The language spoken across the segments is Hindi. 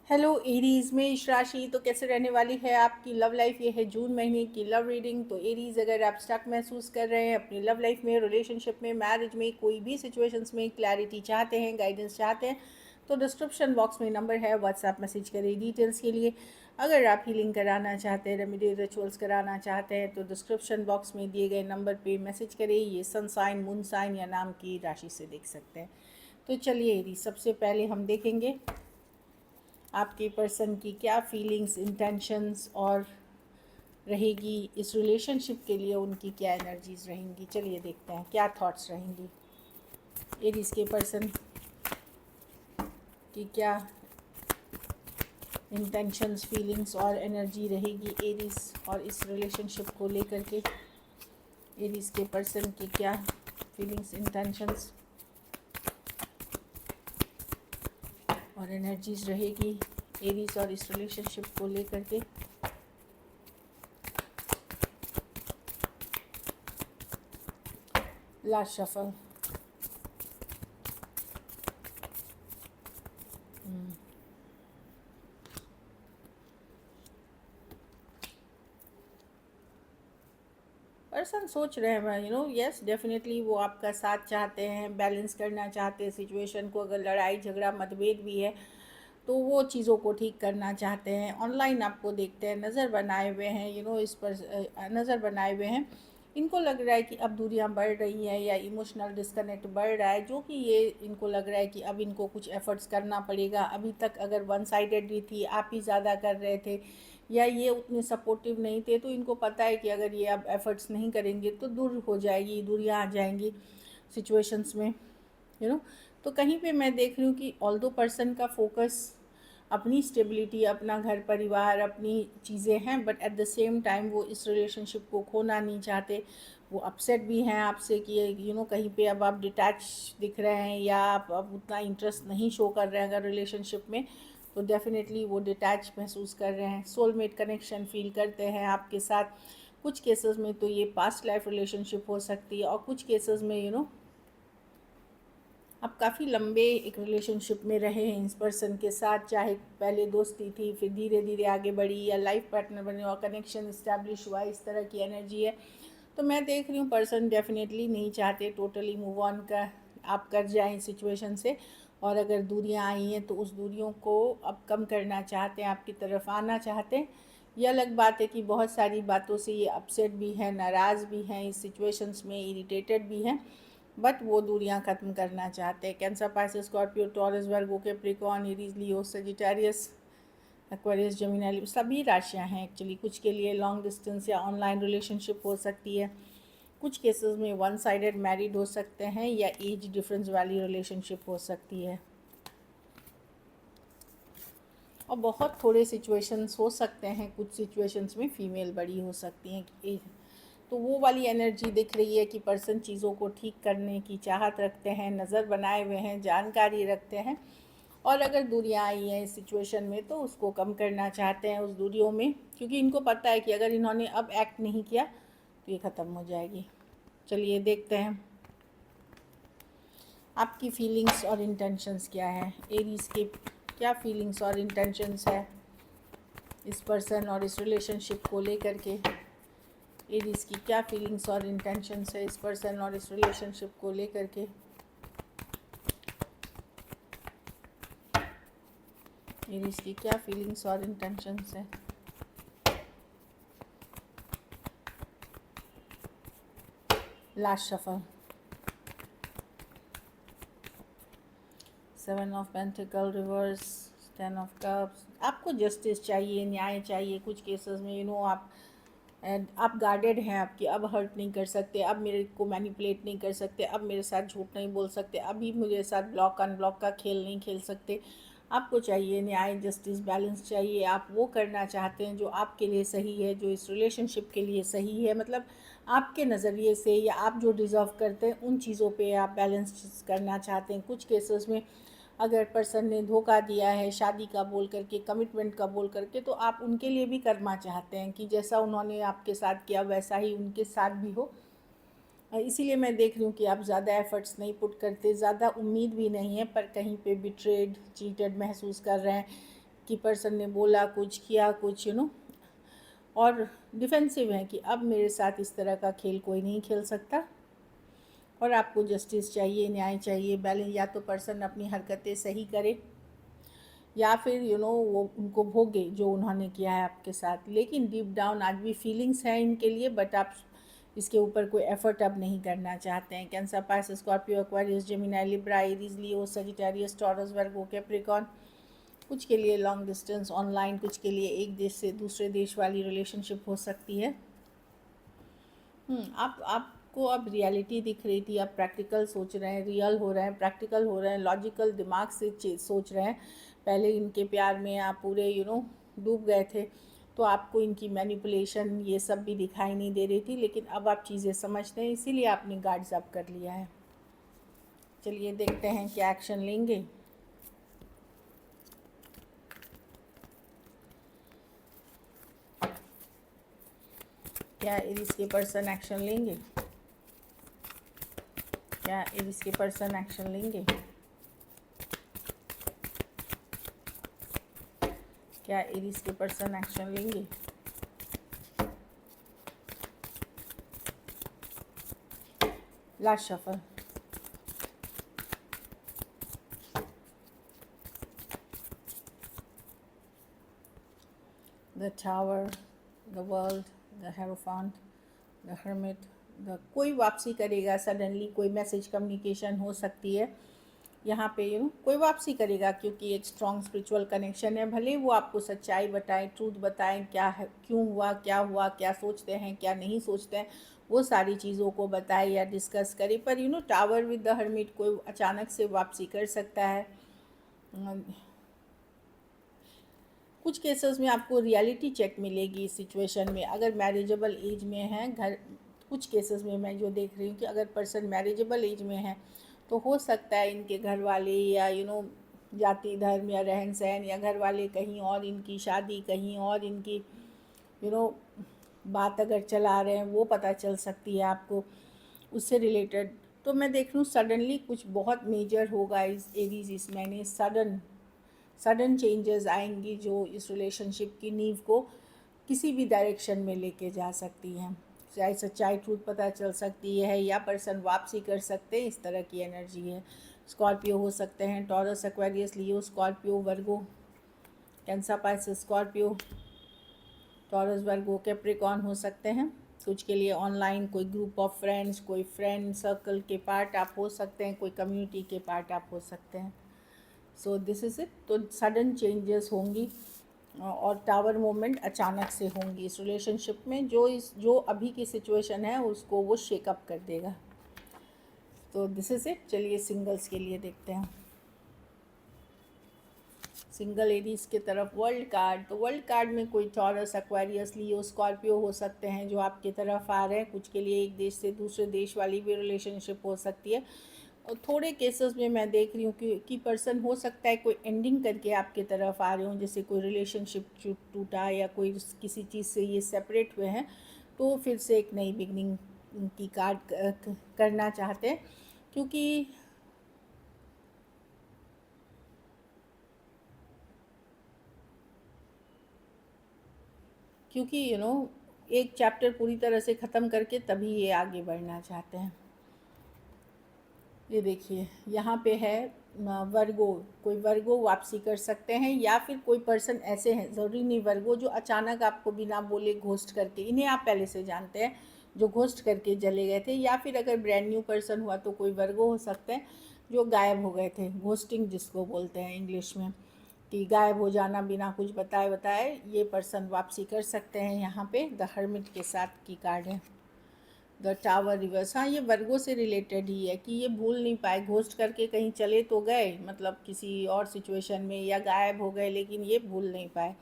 हेलो एरीज में इस राशि तो कैसे रहने वाली है आपकी लव लाइफ। ये है जून महीने की लव रीडिंग। तो एरीज, अगर आप स्टक महसूस कर रहे हैं अपनी लव लाइफ में, रिलेशनशिप में, मैरिज में, कोई भी सिचुएशंस में क्लैरिटी चाहते हैं, गाइडेंस चाहते हैं, तो डिस्क्रिप्शन बॉक्स में नंबर है, व्हाट्सएप मैसेज करें डिटेल्स के लिए। अगर आप हीलिंग कराना चाहते हैं, रेमेडी रिचुअल्स कराना चाहते हैं, तो डिस्क्रिप्शन बॉक्स में दिए गए नंबर पर मैसेज करें। ये सन साइन, मून साइन या नाम की राशि से देख सकते हैं। तो चलिए एरीज, सबसे पहले हम देखेंगे आपके पर्सन की क्या फीलिंग्स, इंटेंशंस और रहेगी इस रिलेशनशिप के लिए, उनकी क्या एनर्जीज रहेंगी। चलिए देखते हैं क्या थॉट्स रहेंगी एरीज के पर्सन की, क्या इंटेंशंस, फीलिंग्स और एनर्जी रहेगी एरीज और इस रिलेशनशिप को लेकर के। एरीज के पर्सन की क्या फीलिंग्स, इंटेंशंस और एनर्जीज रहेगी एरीज और इस रिलेशनशिप को लेकर के। Last shuffle. पर्सन सोच रहे हैं, यस डेफिनेटली वो आपका साथ चाहते हैं, बैलेंस करना चाहते हैं सिचुएशन को। अगर लड़ाई झगड़ा मतभेद भी है तो वो चीज़ों को ठीक करना चाहते हैं। ऑनलाइन आपको देखते हैं, नज़र बनाए हुए हैं, इस पर नज़र बनाए हुए हैं। इनको लग रहा है कि अब दूरियां बढ़ रही हैं या इमोशनल डिस्कनेक्ट बढ़ रहा है, जो कि ये इनको लग रहा है कि अब इनको कुछ एफर्ट्स करना पड़ेगा। अभी तक अगर वन साइडेड थी, आप ही ज़्यादा कर रहे थे या ये उतने सपोर्टिव नहीं थे, तो इनको पता है कि अगर ये अब एफर्ट्स नहीं करेंगे तो दूर हो जाएगी, दूरियां आ जाएंगी सिचुएशंस में, यू नो तो कहीं पे मैं देख रही हूँ कि ऑल्दो पर्सन का फोकस अपनी स्टेबिलिटी, अपना घर परिवार, अपनी चीज़ें हैं, but at the same time वो इस रिलेशनशिप को खोना नहीं चाहते। वो अपसेट भी हैं आपसे कि कहीं पे अब आप डिटैच दिख रहे हैं या आप अब उतना इंटरेस्ट नहीं शो कर रहे हैं अगर रिलेशनशिप में, तो डेफिनेटली वो डिटैच महसूस कर रहे हैं। सोलमेट कनेक्शन फील करते हैं आपके साथ। कुछ केसेस में तो ये पास्ट लाइफ रिलेशनशिप हो सकती है और कुछ केसेस में आप काफ़ी लंबे एक रिलेशनशिप में रहे हैं इस पर्सन के साथ, चाहे पहले दोस्ती थी फिर धीरे धीरे आगे बढ़ी या लाइफ पार्टनर बने और कनेक्शन इस्टेब्लिश हुआ, इस तरह की एनर्जी है। तो मैं देख रही हूँ पर्सन डेफिनेटली नहीं चाहते टोटली मूव ऑन का आप कर जाएं इस सिचुएशन से, और अगर दूरियां आई हैं तो उस दूरियों को अब कम करना चाहते हैं, आपकी तरफ आना चाहते हैं। ये अलग बात है कि बहुत सारी बातों से ये अपसेट भी हैं, नाराज़ भी हैं, इस सिचुएशंस में इरिटेटेड भी हैं, बट वो दूरियां ख़त्म करना चाहते हैं। Cancer, Pisces, Scorpio, taurus, Virgo, Capricorn, Aries, Leo, Sagittarius, Aquarius, Gemini, सभी राशियां हैं एक्चुअली। कुछ के लिए लॉन्ग डिस्टेंस या ऑनलाइन रिलेशनशिप हो सकती है, कुछ केसेस में वन साइडेड मैरिड हो सकते हैं या एज डिफरेंस वाली रिलेशनशिप हो सकती है, और बहुत थोड़े सिचुएशंस हो सकते हैं, कुछ सिचुएशंस में फीमेल बड़ी हो सकती हैं। तो वो वाली एनर्जी दिख रही है कि पर्सन चीज़ों को ठीक करने की चाहत रखते हैं, नज़र बनाए हुए हैं, जानकारी रखते हैं, और अगर दूरियां आई हैं इस सिचुएशन में तो उसको कम करना चाहते हैं उस दूरियों में, क्योंकि इनको पता है कि अगर इन्होंने अब एक्ट नहीं किया तो ये ख़त्म हो जाएगी। चलिए देखते हैं आपकी फीलिंग्स और इंटेंशंस क्या है। एरीज के क्या फीलिंग्स और इंटेंशंस है इस पर्सन और इस रिलेशनशिप को लेकर के। एरीज की क्या फीलिंग्स और इंटेंशंस है इस पर्सन और इस रिलेशनशिप को लेकर के। एरीज की क्या फीलिंग्स और इंटेंशंस है। Last shuffle. 7 of pentacle reverse, 10 of cups. आपको जस्टिस चाहिए, न्याय चाहिए। कुछ केसेस में आप गार्डेड हैं, आपकी अब हर्ट नहीं कर सकते, अब मेरे को मैनिपुलेट नहीं कर सकते, अब मेरे साथ झूठ नहीं बोल सकते, अभी मेरे साथ ब्लॉक अनब्लॉक का खेल नहीं खेल सकते। आपको चाहिए न्याय, जस्टिस, बैलेंस चाहिए। आप वो करना चाहते हैं जो आपके लिए सही है, जो इस रिलेशनशिप के लिए सही है, मतलब आपके नज़रिए से, या आप जो डिज़र्व करते हैं उन चीज़ों पे आप बैलेंस करना चाहते हैं। कुछ केसेस में अगर पर्सन ने धोखा दिया है शादी का बोल करके, कमिटमेंट का बोल करके, तो आप उनके लिए भी करना चाहते हैं कि जैसा उन्होंने आपके साथ किया वैसा ही उनके साथ भी हो। इसीलिए मैं देख रही हूँ कि आप ज़्यादा एफ़र्ट्स नहीं पुट करते, ज़्यादा उम्मीद भी नहीं है, पर कहीं पे बिट्रेड, चीटेड महसूस कर रहे हैं कि पर्सन ने बोला कुछ, किया कुछ, और डिफेंसिव हैं कि अब मेरे साथ इस तरह का खेल कोई नहीं खेल सकता, और आपको जस्टिस चाहिए, न्याय चाहिए, बैलेंस। या तो पर्सन अपनी हरकतें सही करे या फिर वो उनको भोगे जो उन्होंने किया है आपके साथ। लेकिन डीप डाउन आज भी फीलिंग्स हैं इनके लिए, बट आप इसके ऊपर कोई एफर्ट अब नहीं करना चाहते हैं। Cancer, Pisces, Scorpio, Aquarius, Gemini, Libra, Aries, Leo, Sagittarius, Taurus, Virgo, Capricorn. कुछ के लिए लॉन्ग डिस्टेंस ऑनलाइन, कुछ के लिए एक देश से दूसरे देश वाली रिलेशनशिप हो सकती है। आपको अब रियलिटी दिख रही थी, अब प्रैक्टिकल सोच रहे हैं, रियल हो रहे हैं, प्रैक्टिकल हो रहे हैं, लॉजिकल दिमाग से सोच रहे हैं। पहले इनके प्यार में आप पूरे डूब गए थे, तो आपको इनकी मैनिपुलेशन ये सब भी दिखाई नहीं दे रही थी, लेकिन अब आप चीज़ें समझते हैं, इसीलिए आपने गार्ड्स अप कर लिया है। चलिए देखते हैं क्या एक्शन लेंगे। क्या एरीज के पर्सन एक्शन लेंगे? क्या एरीज के पर्सन एक्शन लेंगे? क्या एरीज के पर्सन एक्शन लेंगे? Last shuffle. The tower, the world, the hierophant, the hermit, कोई वापसी करेगा सडनली, कोई मैसेज कम्युनिकेशन हो सकती है यहाँ पे। कोई वापसी करेगा, क्योंकि एक स्ट्रॉन्ग स्पिरिचुअल कनेक्शन है। भले वो आपको सच्चाई बताएं, ट्रूथ बताएं, क्या है, क्यों हुआ, क्या सोचते हैं, क्या नहीं सोचते हैं, वो सारी चीज़ों को बताए या डिस्कस करे। पर टावर विद द हर्मिट, कोई अचानक से वापसी कर सकता है। कुछ केसेस में आपको रियलिटी चेक मिलेगी इस सिचुएशन में, अगर मैरिजेबल एज में है घर। कुछ केसेस में मैं जो देख रही हूँ कि अगर पर्सन मैरिजेबल एज में है, तो हो सकता है इनके घर वाले या जाति, धर्म या रहन सहन, या घर वाले कहीं और, इनकी शादी कहीं और, इनकी बात अगर चला रहे हैं, वो पता चल सकती है आपको उससे रिलेटेड। तो मैं देख रही हूँ सडनली कुछ बहुत मेजर होगा इस एरीज इस महीने। सडन चेंजेस आएंगी जो इस रिलेशनशिप की नींव को किसी भी डायरेक्शन में लेके जा सकती हैं। चाहे सच्चाई, ट्रूथ पता चल सकती है, या पर्सन वापसी कर सकते हैं, इस तरह की एनर्जी है। स्कॉर्पियो हो सकते हैं, टॉरस, एक्वेरियस, लियो, स्कॉर्पियो, वर्गो, cancer, Pisces, Scorpio, taurus, Virgo, Capricorn हो सकते हैं। कुछ के लिए ऑनलाइन कोई ग्रुप ऑफ फ्रेंड्स, कोई फ्रेंड सर्कल के पार्ट आप हो सकते हैं, कोई कम्युनिटी के पार्ट आप हो सकते हैं। So this is it. तो सडन चेंजेस होंगी और टावर मोमेंट अचानक से होंगी इस रिलेशनशिप में, जो अभी की सिचुएशन है उसको वो शेकअप कर देगा। तो दिस इज़ इट। चलिए सिंगल्स के लिए देखते हैं। सिंगल एरीज की तरफ वर्ल्ड कार्ड, तो वर्ल्ड कार्ड में कोई टॉरस, एक्वेरियस, लियो, स्कॉर्पियो हो सकते हैं जो आपकी तरफ आ रहे हैं। कुछ के लिए एक देश से दूसरे देश वाली भी रिलेशनशिप हो सकती है। और थोड़े केसेस में मैं देख रही हूँ कि पर्सन हो सकता है कोई एंडिंग करके आपके तरफ आ रहे हों, जैसे कोई रिलेशनशिप टूटा या कोई किसी चीज़ से ये सेपरेट हुए हैं, तो फिर से एक नई बिगनिंग की कार्ड करना चाहते हैं। क्योंकि एक चैप्टर पूरी तरह से ख़त्म करके तभी ये आगे बढ़ना चाहते हैं। ये देखिए यहाँ पे है वर्गो, कोई वर्गो वापसी कर सकते हैं, या फिर कोई पर्सन ऐसे हैं, ज़रूरी नहीं वर्गो, जो अचानक आपको बिना बोले घोस्ट करके, इन्हें आप पहले से जानते हैं, जो घोस्ट करके चले गए थे। या फिर अगर ब्रांड न्यू पर्सन हुआ तो कोई वर्गो हो सकते हैं जो गायब हो गए थे, घोस्टिंग जिसको बोलते हैं इंग्लिश में, कि गायब हो जाना बिना कुछ बताए। ये पर्सन वापसी कर सकते हैं। यहाँ पे द हर्मिट के साथ की कार्ड है, द टावर रिवर्स। हाँ, ये वर्गो से रिलेटेड ही है कि ये भूल नहीं पाए, घोस्ट करके कहीं चले तो गए, मतलब किसी और सिचुएशन में, या गायब हो गए, लेकिन ये भूल नहीं पाए।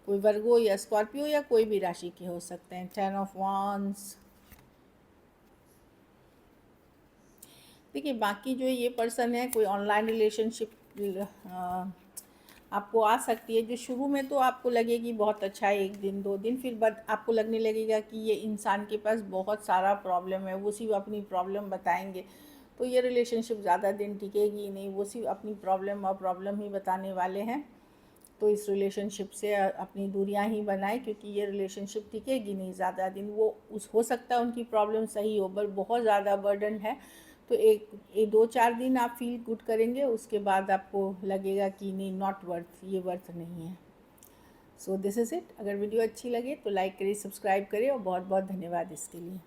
कोई वर्गो या स्कॉर्पियो या कोई भी राशि के हो सकते हैं। 10 ऑफ वांड्स। देखिए बाकी जो ये पर्सन है, कोई ऑनलाइन रिलेशनशिप आपको आ सकती है, जो शुरू में तो आपको लगेगी बहुत अच्छा है, 1 दिन 2 दिन, फिर बाद आपको लगने लगेगा कि ये इंसान के पास बहुत सारा प्रॉब्लम है, वो सिर्फ अपनी प्रॉब्लम बताएंगे, तो ये रिलेशनशिप ज़्यादा दिन टिकेगी नहीं, वो सिर्फ अपनी प्रॉब्लम और प्रॉब्लम ही बताने वाले हैं। तो इस रिलेशनशिप से अपनी दूरियां ही बनाएं, क्योंकि ये रिलेशनशिप टिकेगी नहीं ज़्यादा दिन। वो हो सकता है उनकी प्रॉब्लम सही हो, पर बहुत ज़्यादा बर्डन है। तो एक 2-4 दिन आप फील गुड करेंगे, उसके बाद आपको लगेगा कि नहीं, नॉट वर्थ, ये वर्थ नहीं है। So this is it. अगर वीडियो अच्छी लगे तो लाइक करिए, सब्सक्राइब करिए, और बहुत बहुत धन्यवाद इसके लिए।